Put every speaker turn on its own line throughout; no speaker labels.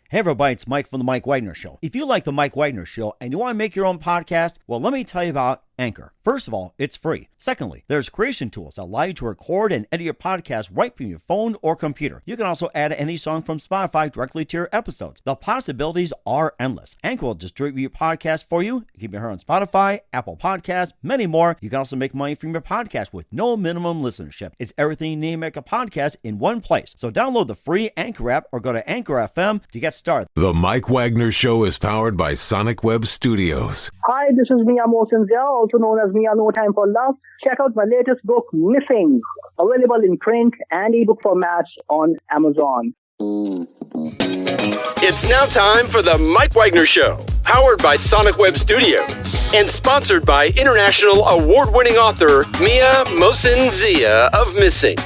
Hey everybody, it's Mike from The Mike Wagner Show. If you like The Mike Wagner Show and you want to make your own podcast, well, let me tell you about Anchor. First of all, it's free. Secondly, there's creation tools that allow you to record and edit your podcast right from your phone or computer. You can also add any song from Spotify directly to your episodes. The possibilities are endless. Anchor will distribute your podcast for you. You can be heard on Spotify, Apple Podcasts, many more. You can also make money from your podcast with no minimum listenership. It's everything you need to make a podcast in one place. So download the free Anchor app or go to Anchor FM to get started.
The Mike Wagner Show is powered by Sonic Web Studios.
Hi, this is Mia Mosinzia, also known as Mia No Time for Love. Check out my latest book, Missing, available in print and ebook formats on Amazon.
It's now time for the Mike Wagner Show, powered by Sonic Web Studios and sponsored by international award-winning author Mia Mosinzia of Missing.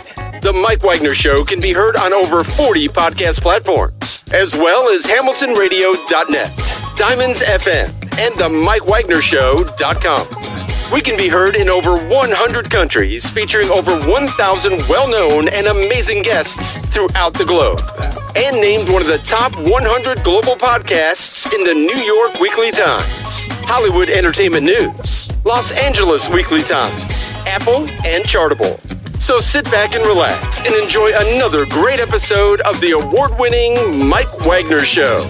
The Mike Wagner Show can be heard on over 40 podcast platforms, as well as HamiltonRadio.net, Diamonds FM, and the MikeWagnerShow.com. We can be heard in over 100 countries, featuring over 1,000 well-known and amazing guests throughout the globe. And named one of the top 100 global podcasts in the New York Weekly Times, Hollywood Entertainment News, Los Angeles Weekly Times, Apple, and Chartable. So sit back and relax and enjoy another great episode of the award-winning Mike Wagner Show.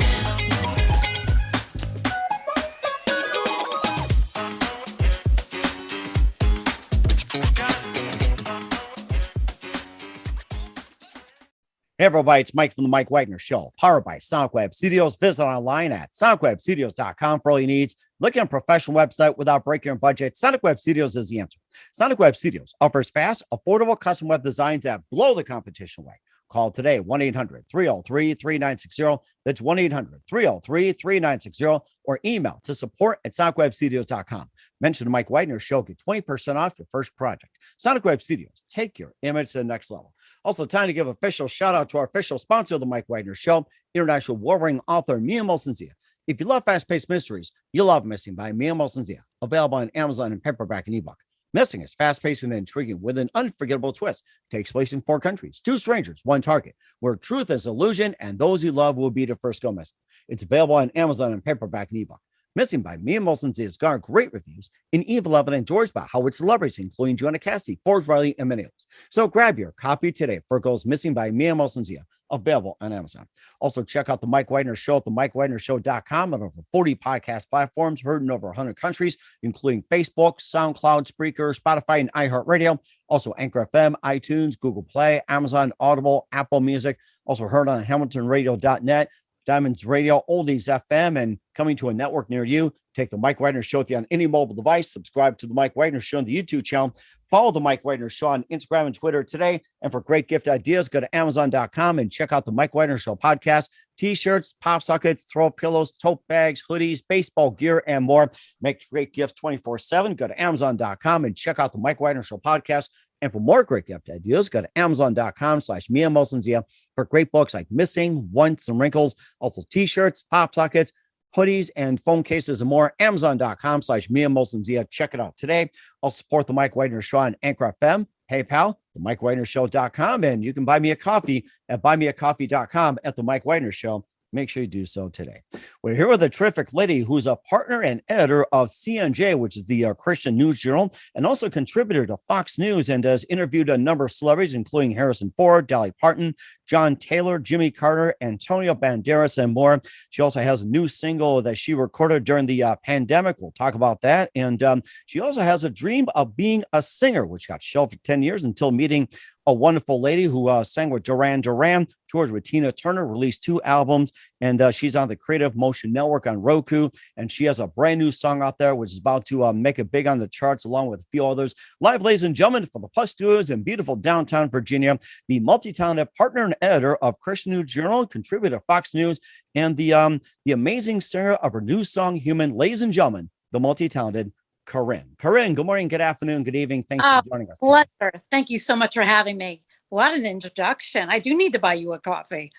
Hey everybody, it's Mike from The Mike Wagner Show, powered by Sonic Web Studios. Visit online at sonicwebstudios.com for all your needs. Look at a professional website without breaking your budget. Sonic Web Studios is the answer. Sonic Web Studios offers fast, affordable custom web designs that blow the competition away. Call today, 1-800-303-3960. That's 1-800-303-3960. Or email to support@sonicwebstudios.com. Mention the Mike Wagner Show. Get 20% off your first project. Sonic Web Studios. Take your image to the next level. Also, time to give official shout out to our official sponsor of the Mike Wagner Show, international award-winning author Mia Mosinzia. If you love fast-paced mysteries, you'll love Missing by Mia Mosinzia, available on Amazon in paperback and ebook. Missing is fast-paced and intriguing with an unforgettable twist. Takes place in 4 countries, 2 strangers, 1 target, where truth is illusion and those you love will be the first go missing. It's available on Amazon in paperback and ebook. Missing by Mia Mosinzia has garnered great reviews in Eve 11 and George by Howard celebrities, including Joanna Cassidy, Forbes Riley, and many others. So grab your copy today for Goes Missing by Mia Mosinzia, available on Amazon. Also, check out the Mike Wagner Show at themikewagnershow.com on over 40 podcast platforms, heard in over 100 countries, including Facebook, SoundCloud, Spreaker, Spotify, and iHeartRadio. Also, Anchor FM, iTunes, Google Play, Amazon, Audible, Apple Music. Also heard on HamiltonRadio.net, Diamonds Radio, Oldies FM, and coming to a network near you. Take the Mike Wagner Show with you on any mobile device. Subscribe to the Mike Wagner Show on the YouTube channel. Follow the Mike Wagner Show on Instagram and Twitter today. And for great gift ideas, go to Amazon.com and check out the Mike Wagner Show podcast. T-shirts, pop sockets, throw pillows, tote bags, hoodies, baseball gear, and more. Make great gifts 24/7. Go to Amazon.com and check out the Mike Wagner Show podcast. And for more great gift ideas, go to Amazon.com/Mia Mosinzia for great books like Missing, Once, and Wrinkles. Also T-shirts, pop sockets, hoodies, and phone cases, and more. Amazon.com/Mia Mosinzia. Check it out today. I'll support the Mike Wagner Show on Anchor FM, PayPal, themikewagnershow.com, and you can buy me a coffee at buymeacoffee.com at the Mike Wagner Show. Make sure you do so today. We're here with a terrific lady who's a partner and editor of CNJ, which is the Christian News Journal, and also contributor to Fox News, and has interviewed a number of celebrities, including Harrison Ford, Dolly Parton, John Taylor, Jimmy Carter, Antonio Banderas, and more. She also has a new single that she recorded during the pandemic. We'll talk about that. And she also has a dream of being a singer, which got shelved for 10 years until meeting a wonderful lady who sang with Duran Duran, toured with Tina Turner, released 2 albums, and she's on the Creative Motion Network on Roku, and she has a brand new song out there, which is about to make it big on the charts, along with a few others. Live, ladies and gentlemen, from the Plus Studios in beautiful downtown Virginia, the multi-talented partner and editor of Christian News Journal, contributor to Fox News, and the amazing singer of her new song, Human. Ladies and gentlemen, the multi-talented Corine. Corine, good morning, good afternoon, good evening. Thanks for joining us.
Pleasure. Thank you so much for having me. What an introduction. I do need to buy you a coffee.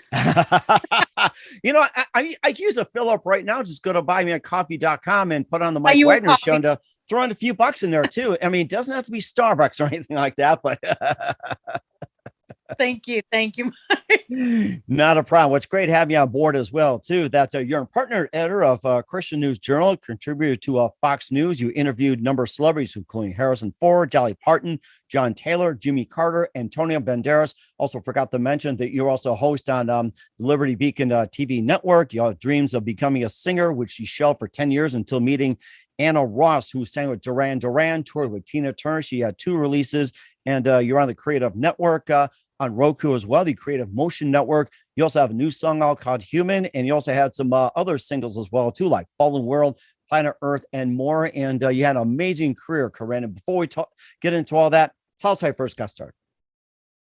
You know, I could use a fill up right now. Just go to buymeacoffee.com and put on the Mike Wagner Show and throw in a few bucks in there too. I mean, it doesn't have to be Starbucks or anything like that, but
Thank you.
Not a problem. What's great having you on board as well, too, that you're a partner editor of Christian News Journal, contributor to Fox News. You interviewed a number of celebrities, including Harrison Ford, Dolly Parton, John Taylor, Jimmy Carter, Antonio Banderas. Also forgot to mention that you're also a host on the Liberty Beacon TV network. You have dreams of becoming a singer, which you shelved for 10 years until meeting Anna Ross, who sang with Duran Duran, toured with Tina Turner. She had 2 releases, and you're on the Creative Network on Roku as well, the Creative Motion Network. You also have a new song out called Human, and you also had some other singles as well, too, like Fallen World, Planet Earth, and more. And you had an amazing career, Corine. And before we get into all that, tell us how you first got started.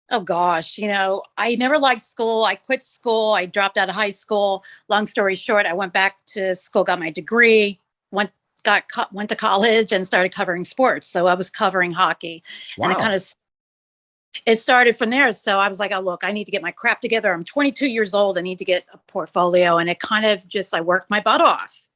Oh gosh, I never liked school. I quit school. I dropped out of high school. Long story short, I went back to school, got my degree, went to college and started covering sports. So I was covering hockey.
Wow.
And it started from there. So I was like, oh, look, I need to get my crap together. I'm 22 years old. I need to get a portfolio. And it kind of I worked my butt off.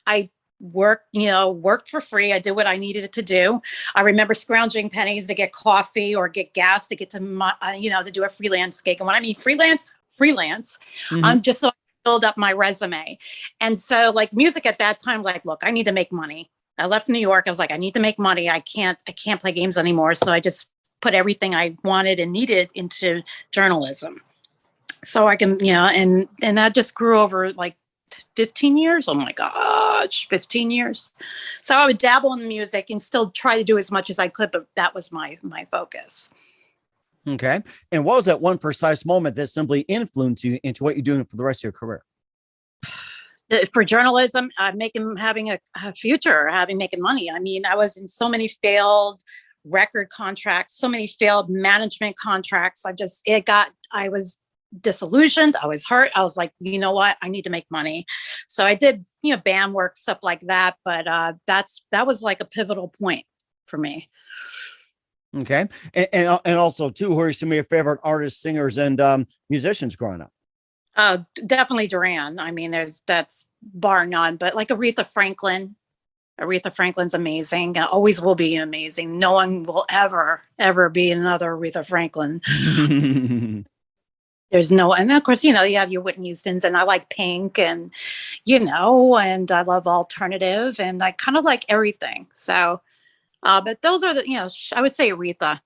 I worked for free. I did what I needed to do. I remember scrounging pennies to get coffee or get gas to get to to do a freelance gig. And when I mean freelance,
Mm-hmm.
just so I build up my resume. And so like music at that time, like, look, I need to make money. I left New York. I was like, I need to make money. I can't play games anymore. So I just put everything I wanted and needed into journalism. So I can, and that just grew over like 15 years. Oh my gosh, 15 years. So I would dabble in music and still try to do as much as I could, but that was my focus.
Okay. And what was that one precise moment that simply influenced you into what you're doing for the rest of your career?
For journalism, having a future, making money. I mean, I was in so many failed record contracts, so many failed management contracts. I was disillusioned. I was hurt. I was like, you know what? I need to make money. So I did, band work, stuff like that. But that was like a pivotal point for me.
Okay. And also too, who are some of your favorite artists, singers, and musicians growing up?
Definitely Duran. I mean, that's bar none, but like Aretha Franklin's amazing. Always will be amazing. No one will ever be another Aretha Franklin. There's no, and of course, you have your Whitney Houstons, and I like Pink, and and I love alternative, and I kind of like everything. So, but those are I would say Aretha.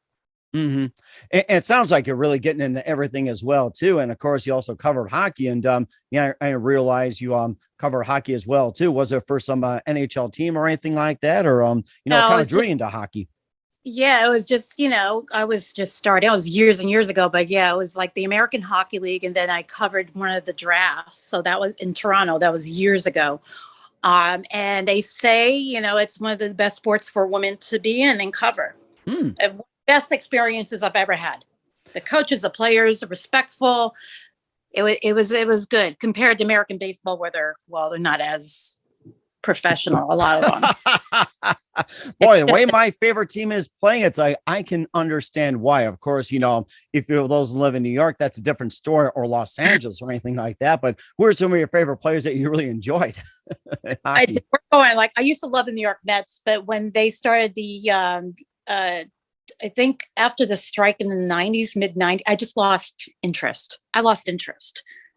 Mm-hmm. It sounds like you're really getting into everything as well, too. And of course, you also covered hockey, and I realize you cover hockey as well, too. Was it for some NHL team or anything like that, or
No,
kind of drew you into hockey?
Yeah, it was just, I was just starting. It was years and years ago, but yeah, it was like the American Hockey League. And then I covered one of the drafts. So that was in Toronto. That was years ago. And they say, it's one of the best sports for women to be in and cover. Best experiences I've ever had. The coaches, the players are respectful. It was good compared to American baseball where they're not as professional, a lot of them.
Boy, the way my favorite team is playing, it's like I can understand why. Of course, if you're those who live in New York, that's a different story, or Los Angeles or anything like that. But who are some of your favorite players that you really enjoyed?
I used to love the New York Mets, but when they started I think after the strike in the 90s, mid 90s, I just lost interest.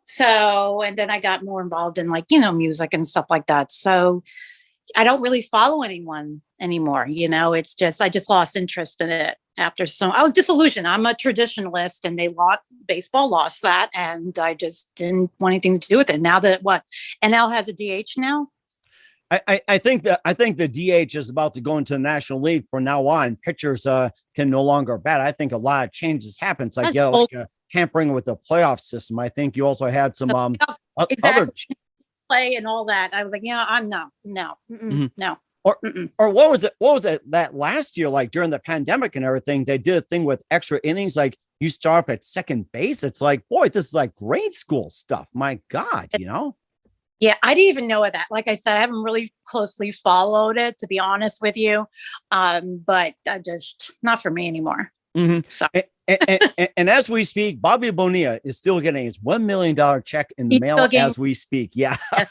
So, and then I got more involved in music and stuff like that. So I don't really follow anyone anymore. It's just, I just lost interest in it after. So I was disillusioned. I'm a traditionalist, and baseball lost that. And I just didn't want anything to do with it. Now that NL has a DH now.
I think the DH is about to go into the National League from now on. Pitchers can no longer bat. I think a lot of changes happen. It's like tampering with the playoff system. I think you also had some other
play and all that. I was like, I'm no.
Or what was it? What was it that last year, like during the pandemic and everything, they did a thing with extra innings. Like you start off at second base. It's like, boy, this is like grade school stuff. My God,
Yeah, I didn't even know that. Like I said, I haven't really closely followed it, to be honest with you. But just not for me anymore.
Mm-hmm. So. And as we speak, Bobby Bonilla is still getting his $1 million check in the mail as we speak. Yeah.
Yes.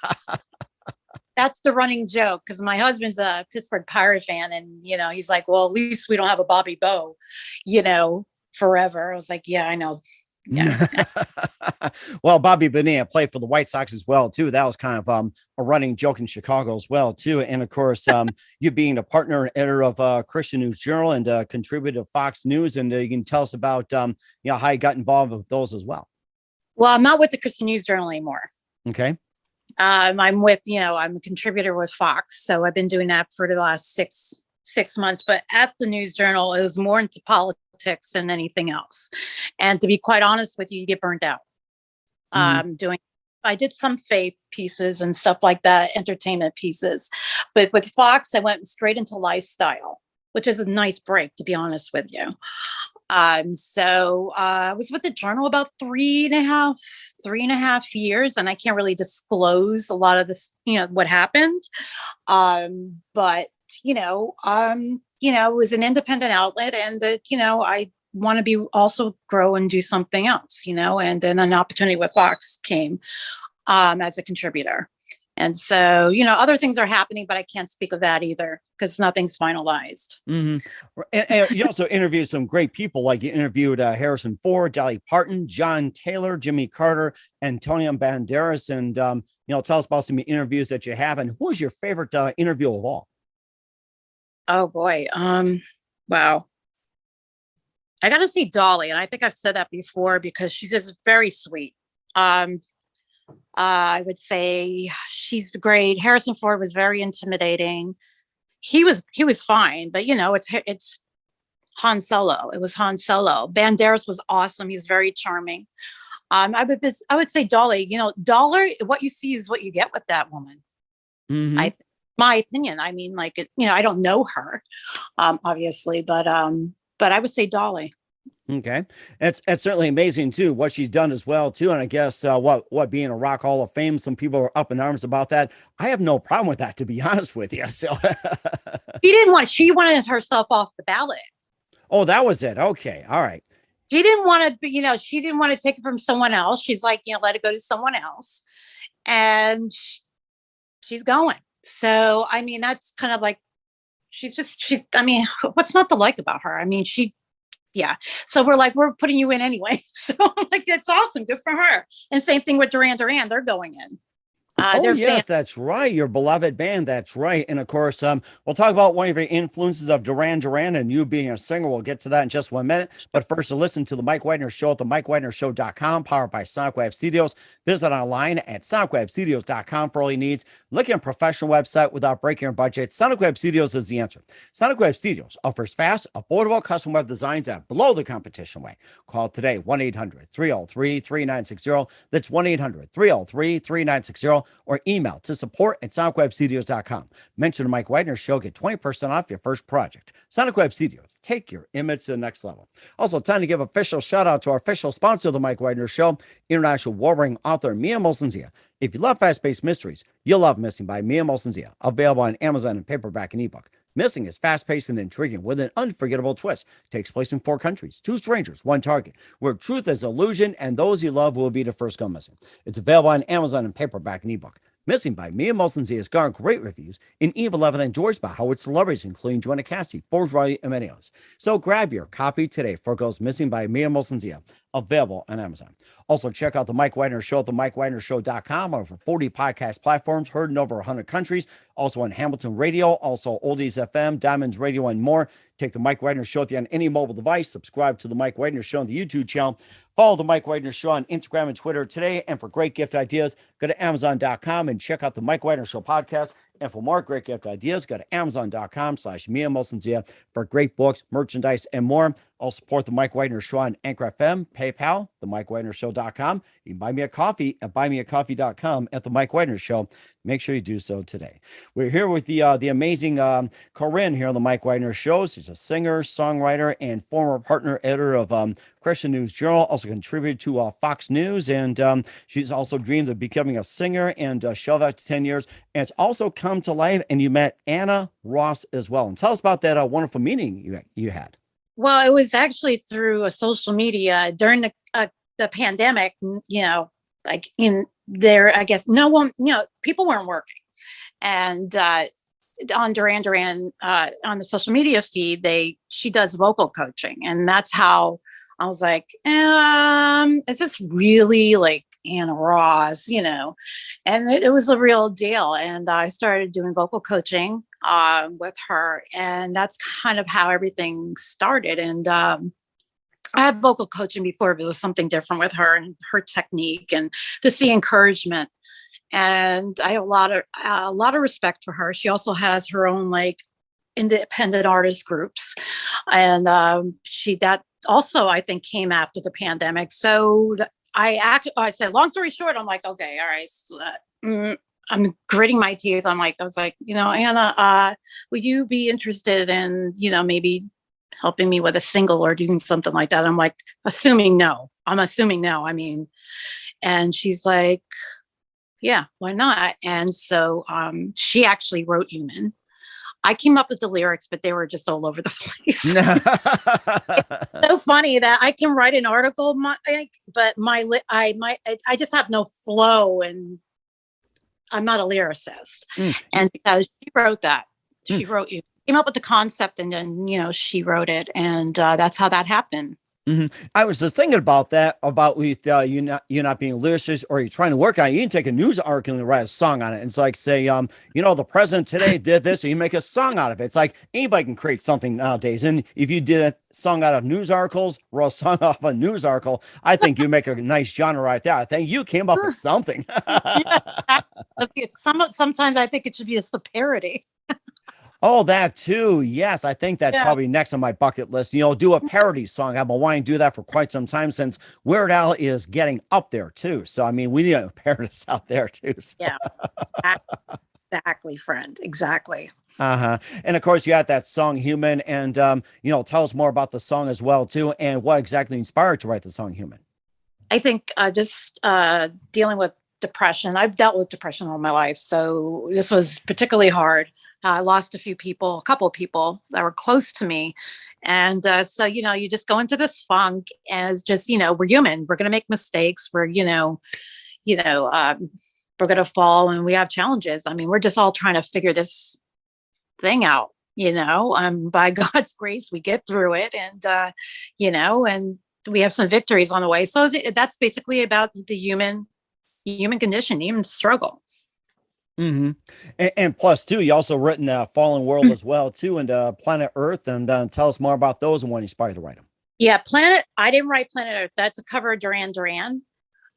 That's the running joke, because my husband's a Pittsburgh Pirate fan, and he's like, well, at least we don't have a Bobby Bo, forever. I was like, yeah, I know. Yeah.
Well, Bobby Bonilla played for the White Sox as well too. That was kind of a running joke in Chicago as well too. And of course, you being a partner and editor of Christian News Journal and contributor to Fox News, and you can tell us about how you got involved with those as well.
Well, I'm not with the Christian News Journal anymore.
Okay.
I'm with, I'm a contributor with Fox. So I've been doing that for the last six months. But at the News Journal, it was more into politics than anything else. And to be quite honest with you get burnt out. I did some faith pieces and stuff like that, entertainment pieces. But with Fox, I went straight into lifestyle, which is a nice break, to be honest with you. So I was with the Journal about 3.5 years, and I can't really disclose a lot of this, what happened. But it was an independent outlet, and I want to be also grow and do something else, and then an opportunity with Fox came as a contributor. And so, other things are happening, but I can't speak of that either because nothing's finalized.
Mm-hmm. And you also interviewed some great people, like you interviewed Harrison Ford, Dolly Parton, John Taylor, Jimmy Carter, Antonio Banderas. And, tell us about some interviews that you have. And who was your favorite interview of all?
Oh, boy. Wow. I got to see Dolly. And I think I've said that before because she's just very sweet. I would say she's great. Harrison Ford was very intimidating. He was fine, but it's Han Solo. It was Han Solo. Banderas was awesome. He was very charming. I would say Dolly. Dolly. What you see is what you get with that woman.
Mm-hmm.
My opinion. I mean, I don't know her, obviously, but I would say Dolly.
Okay. It's certainly amazing too, what she's done as well too. And I guess what being a Rock Hall of Fame, some people are up in arms about that. I have no problem with that, to be honest with you. So
she wanted herself off the ballot.
Oh, that was it. Okay. All right.
She didn't want to, she didn't want to take it from someone else. She's like, let it go to someone else. And she's going. So, I mean, that's kind of like, what's not to like about her? I mean, yeah. So we're putting you in anyway. So I'm like, that's awesome. Good for her. And same thing with Duran Duran. They're going in.
Yes, that's right. Your beloved band. That's right. And of course, we'll talk about one of your influences of Duran Duran and you being a singer. We'll get to that in just 1 minute. But first, to listen to the Mike Widener Show at the MikeWidenerShow.com, powered by Sonic Web Studios. Visit online at SonicWebStudios.com for all your needs. Looking at a professional website without breaking your budget, Sonic Web Studios is the answer. Sonic Web Studios offers fast, affordable custom web designs that blow the competition away. Call today, 1-800-303-3960. That's 1-800-303-3960. Or email to support@sonicwebstudios.com. Mention the Mike Widener Show, get 20% off your first project. Sonic Web Studios, take your image to the next level. Also, time to give official shout out to our official sponsor of the Mike Widener Show, international warring author Mia Molson-Zia. If you love fast-paced mysteries, you'll love Missing by Mia Molson-Zia, available on Amazon in paperback and ebook. Missing is fast-paced and intriguing with an unforgettable twist. Takes place in 4 countries, 2 strangers, 1 target, where truth is illusion and those you love will be the first go missing. It's available on Amazon in paperback and ebook. Missing by Mia Molson-Zia has garnered great reviews, and Eve 11 enjoys by Howard celebrities, including Joanna Cassidy, Forbes Riley, and many others. So grab your copy today for Goes Missing by Mia Molson-Zia, available on Amazon. Also, check out the Mike Widener Show at the MikeWidenerShow.com, over 40 podcast platforms, heard in over 100 countries. Also on Hamilton Radio, also Oldies FM, Diamonds Radio, and more. Take the Mike Widener Show on any mobile device. Subscribe to the Mike Widener Show on the YouTube channel. Follow the Mike Widener Show on Instagram and Twitter today. And for great gift ideas, go to Amazon.com and check out the Mike Widener Show podcast. And for more great gift ideas, go to Amazon.com/Mia Molson-Zia for great books, merchandise, and more. I'll support the Mike Widener Show on Anchor FM, PayPal, the MikeWidenerShow.com. You can buy me a coffee at buymeacoffee.com at the Mike Widener Show. Make sure you do so today. We're here with the amazing Corine here on the Mike Widener Show. She's a singer, songwriter, and former partner editor of Christian News Journal. Also contributed to Fox News, and she's also dreamed of becoming a singer and shelved that to 10 years. And it's also come to life, and you met Anna Ross as well. And tell us about that wonderful meeting you had.
Well, it was actually through social media during the pandemic, like in there, I guess people weren't working. And on Duran Duran, on the social media feed, she does vocal coaching. And that's how I was like, is this really like Anna Ross, And it was a real deal. And I started doing vocal coaching with her. And that's kind of how everything started. And I had vocal coaching before, but it was something different with her and her technique and just the encouragement. And I have a lot of respect for her. She also has her own like independent artist groups, and that also I think came after the pandemic. So I said, long story short, I'm like, okay, all right. So, I'm gritting my teeth. I was like, Anna, would you be interested in, maybe helping me with a single or doing something like that? I'm like, assuming no. I mean, and she's like, yeah, why not? And so she actually wrote Human. I came up with the lyrics, but they were just all over the place. It's so funny that I can write an article, but I just have no flow, and I'm not a lyricist. And so she wrote that. She came up with the concept, and then she wrote it, and that's how that happened.
I was just thinking about that, about with you not being a lyricist, or you're trying to work on it. You can take a news article and write a song on it. And it's like, say, the president today did this, and you make a song out of it. It's like anybody can create something nowadays. And if you did a song out of news articles, wrote a song off a news article, I think you make a nice genre right there. I think you came up with something.
Sometimes I think it should be just a parody.
Oh, that too. Yes, I think that's probably next on my bucket list. Do a parody song. I've been wanting to do that for quite some time, since Weird Al is getting up there too. So, I mean, we need a parodist out there too. So.
Yeah, exactly, friend. Exactly.
And of course, you got that song Human, and, tell us more about the song as well too, and what exactly inspired to write the song Human.
I think just dealing with depression. I've dealt with depression all my life, so this was particularly hard. I lost a couple of people that were close to me. And so, you just go into this funk as just, we're human. We're going to make mistakes. We're, we're going to fall, and we have challenges. I mean, we're just all trying to figure this thing out, by God's grace, we get through it. And, and we have some victories on the way. So that's basically about the human condition, human struggle.
And plus too, you also written Fallen World as well too, and Planet Earth, and tell us more about those and what inspired to write them.
Yeah, I didn't write Planet Earth. That's a cover of Duran Duran.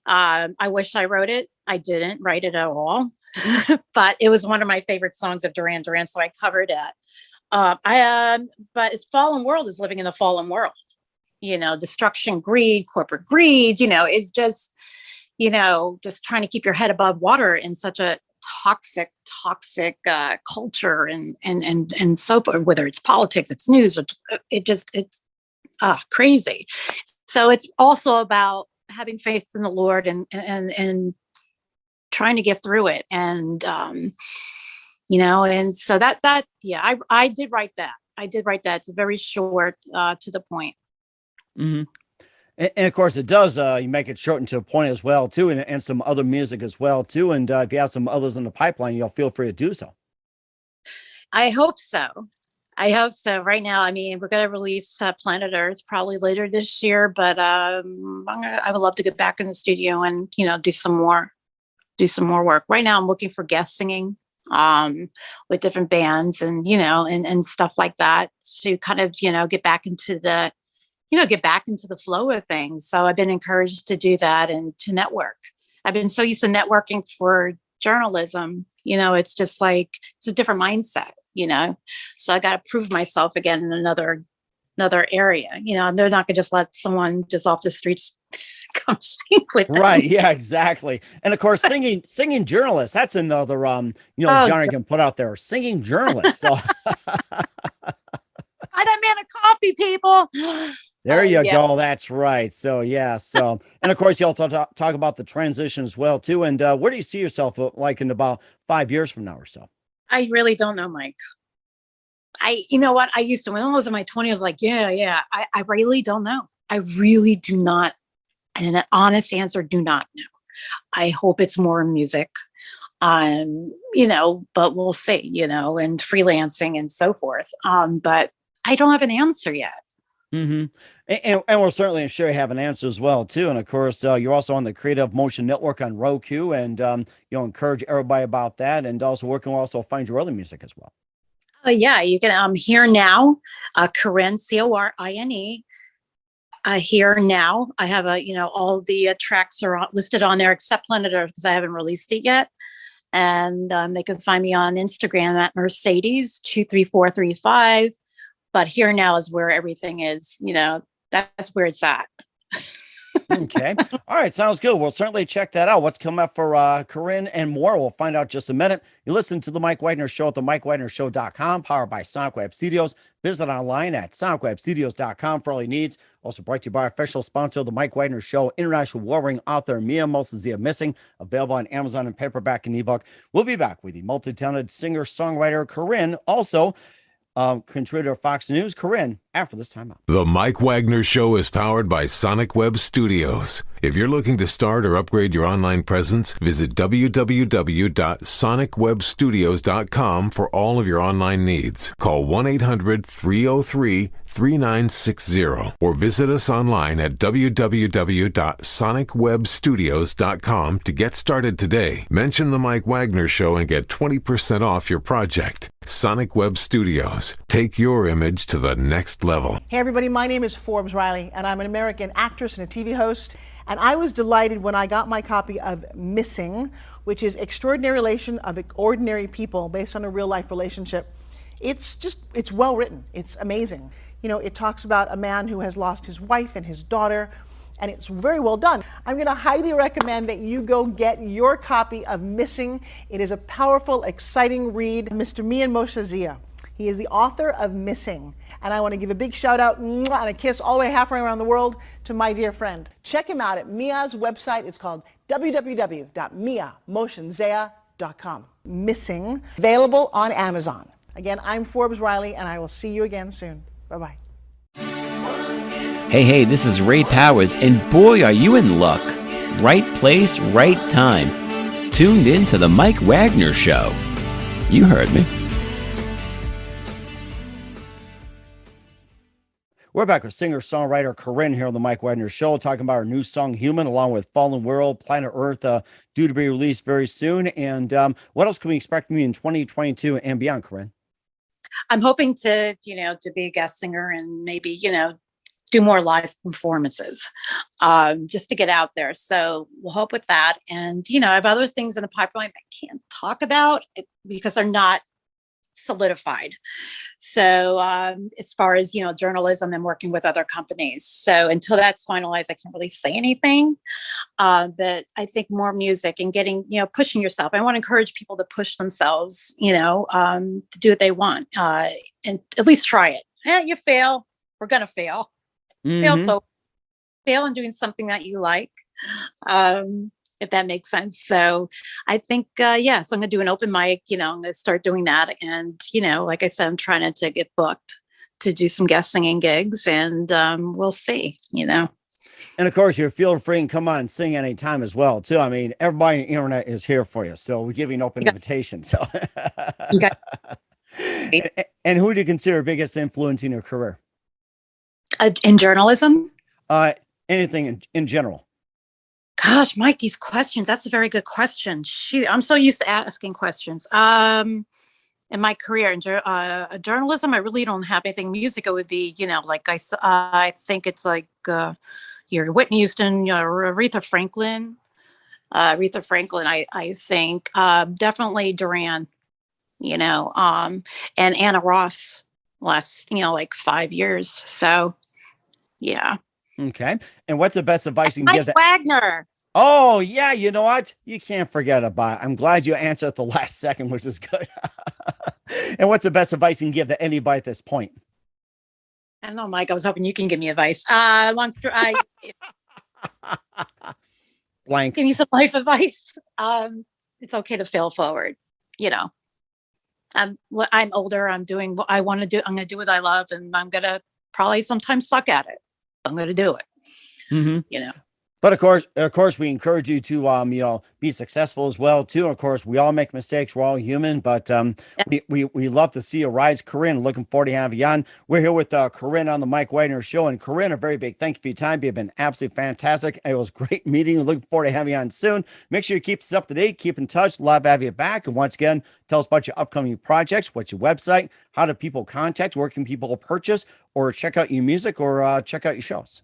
I wish I wrote it. I didn't write it at all, but it was one of my favorite songs of Duran Duran, so I covered it. But it's Fallen World is living in the fallen world. Destruction, greed, corporate greed. Is just just trying to keep your head above water in such a toxic culture and so forth, whether it's politics, it's news, it's crazy. So it's also about having faith in the Lord and trying to get through it. And, and so I did write that. It's very short, to the point.
And of course, it does. You make it short and to the point as well, too, and some other music as well, too. And if you have some others in the pipeline, you'll feel free to do so.
I hope so. Right now, I mean, we're going to release Planet Earth probably later this year, but I would love to get back in the studio and do some more work. Right now, I'm looking for guest singing with different bands and and stuff like that to kind of get back into the flow of things. So I've been encouraged to do that and to network. I've been so used to networking for journalism. It's just like, it's a different mindset, so I got to prove myself again in another area, and they're not going to just let someone just off the streets come sing with them.
Right. Yeah, exactly. And of course, singing journalists, that's another, genre you can put out there, singing journalists. So
buy that man a coffee, people.
There you go. That's right. So, yeah. So, and of course, you also talk about the transition as well, too. And where do you see yourself like in about 5 years from now or so?
I really don't know, Mike. You know what? I used to, when I was in my 20s, I was like, yeah. I really don't know. I really do not. And an honest answer, do not know. I hope it's more music, but we'll see, and freelancing and so forth. But I don't have an answer yet.
Mm-hmm. And we'll certainly, I'm sure, you have an answer as well too. And of course, you're also on the Creative Motion Network on Roku, and encourage everybody about that, and also where can we also find your other music as well.
Oh yeah, you can Here Now, Corine, Corine. Here Now. I have all the tracks are listed on there except Planet Earth because I haven't released it yet. And they can find me on Instagram at Mercedes 23435. But Here Now is where everything is. That's where it's at.
Okay. All right. Sounds good. We'll certainly check that out. What's coming up for Corine and more. We'll find out just a minute. You listen to the Mike Wagner Show at the MikeWagnerShow.com, powered by Sonic Web Studios. Visit online at SonicWebStudios.com for all your needs. Also brought to you by our official sponsor of the Mike Wagner Show, international war-ring author Mia Mosazia Missing, available on Amazon and paperback and ebook. We'll be back with the multi-talented singer-songwriter Corine, also contributor of Fox News, Corine, after this time out.
The Mike Wagner Show is powered by Sonic Web Studios. If you're looking to start or upgrade your online presence, visit www.sonicwebstudios.com for all of your online needs. Call 1-800-303-3960 or visit us online at www.sonicwebstudios.com to get started today. Mention the Mike Wagner Show and get 20% off your project. Sonic Web Studios. Take your image to the next level.
Hey everybody, my name is Forbes Riley and I'm an American actress and a TV host. And I was delighted when I got my copy of Missing, which is Extraordinary Relation of Ordinary People based on a real life relationship. It's well written. It's amazing. It talks about a man who has lost his wife and his daughter, and it's very well done. I'm going to highly recommend that you go get your copy of Missing. It is a powerful, exciting read. Mr. Mian Moshazia. He is the author of Missing. And I want to give a big shout out and a kiss all the way halfway around the world to my dear friend. Check him out at Mia's website. It's called www.miamotionzea.com. Missing, available on Amazon. Again, I'm Forbes Riley, and I will see you again soon. Bye-bye.
Hey, this is Ray Powers, and boy, are you in luck. Right place, right time. Tuned in to the Mike Wagner Show. You heard me.
We're back with singer-songwriter Corine here on the Mike Wagner Show, talking about our new song Human, along with Fallen World, Planet Earth, due to be released very soon. And what else can we expect from you in 2022 and beyond, Corine?
I'm hoping to be a guest singer and maybe, do more live performances, just to get out there. So we'll hope with that. And, I have other things in the pipeline I can't talk about because they're not solidified. So as far as journalism and working with other companies, so until that's finalized, I can't really say anything, but I think more music and getting pushing yourself. I want to encourage people to push themselves, to do what they want, and at least try it. You fail, we're gonna fail.
Mm-hmm.
Fail in doing something that you like, if that makes sense. So I think, so I'm going to do an open mic, I'm going to start doing that. And, like I said, I'm trying to get booked to do some guest singing gigs, and we'll see, And
of course, you're feel free and come on and sing anytime as well, too. I mean, everybody on the internet is here for you. So we give you an open invitation. So, and who do you consider biggest influence in your career?
In journalism?
Anything in general.
Gosh, Mike, these questions, that's a very good question. Shoot, I'm so used to asking questions. In my career in journalism, I really don't have anything. Music, it would be, like I think it's like your Whitney Houston, Aretha Franklin. I think definitely Duran, and Anna Ross last, like 5 years. So, yeah.
Okay. And what's the best advice you can give?
Mike Wagner.
Oh, yeah. You know what? You can't forget about it. I'm glad you answered at the last second, which is good. And what's the best advice you can give to anybody at this point?
I don't know, Mike. I was hoping you can give me advice. Long story.
Blank.
Give me some life advice. It's okay to fail forward. I'm older. I'm doing what I want to do. I'm going to do what I love, and I'm going to probably sometimes suck at it. I'm going to do it.
Mm-hmm. But of course, we encourage you to, be successful as well too. And of course, we all make mistakes. We're all human, but we love to see you rise, Corinne. Looking forward to having you on. We're here with Corinne on the Mike Wagner Show, and Corinne, a very big thank you for your time. You've been absolutely fantastic. It was great meeting you. Looking forward to having you on soon. Make sure you keep us up to date. Keep in touch. Love to have you back. And once again, tell us about your upcoming projects. What's your website? How do people contact? Where can people purchase or check out your music or check out your shows?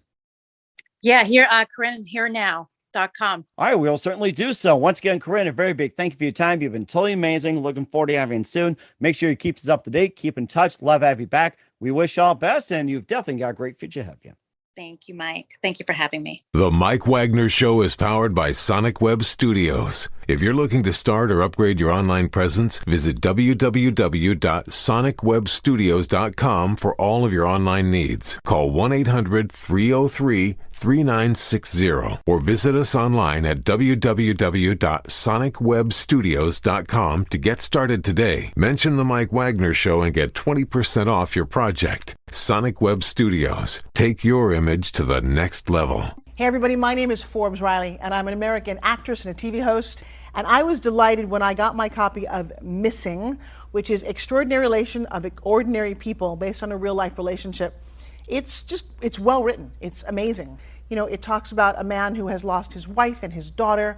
Yeah, here, CorineHereNow.com.
All right, we'll certainly do so. Once again, Corinne, a very big thank you for your time. You've been totally amazing. Looking forward to having you soon. Make sure you keep us up to date. Keep in touch. Love to have you back. We wish you all the best, and you've definitely got a great future ahead of you.
Thank you, Mike. Thank you for having me.
The Mike Wagner Show is powered by Sonic Web Studios. If you're looking to start or upgrade your online presence, visit www.sonicwebstudios.com for all of your online needs. Call 1-800-303-3960 or visit us online at www.sonicwebstudios.com to get started today. Mention the Mike Wagner Show and get 20% off your project. Sonic Web Studios. Take your image to the next level.
Hey everybody, my name is Forbes Riley, and I'm an American actress and a TV host. And I was delighted when I got my copy of Missing, which is Extraordinary Relation of Ordinary People based on a real life relationship. It's well written. It's amazing. It talks about a man who has lost his wife and his daughter,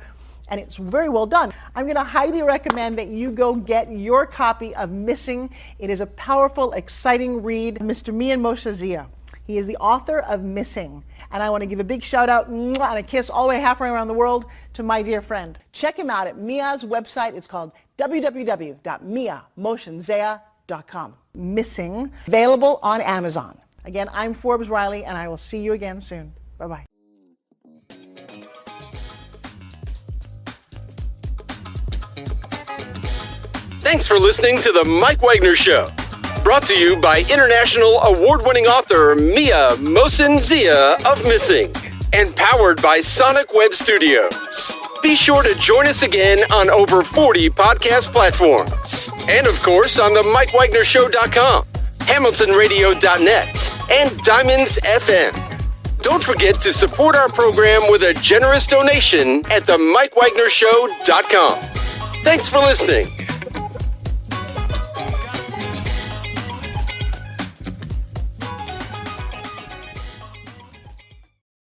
and it's very well done. I'm going to highly recommend that you go get your copy of Missing. It is a powerful, exciting read. Mr. Mian Moshe Zia. He is the author of Missing. And I want to give a big shout out and a kiss all the way halfway around the world to my dear friend. Check him out at Mia's website. It's called www.miamoshenzea.com. Missing, available on Amazon. Again, I'm Forbes Riley, and I will see you again soon. Bye-bye.
Thanks for listening to The Mike Wagner Show. Brought to you by international award-winning author Mia Mohsen-Zia of Missing. And powered by Sonic Web Studios. Be sure to join us again on over 40 podcast platforms. And of course on the MikeWagnerShow.com, HamiltonRadio.net, and Diamonds FM. Don't forget to support our program with a generous donation at the MikeWagnerShow.com. Thanks for listening.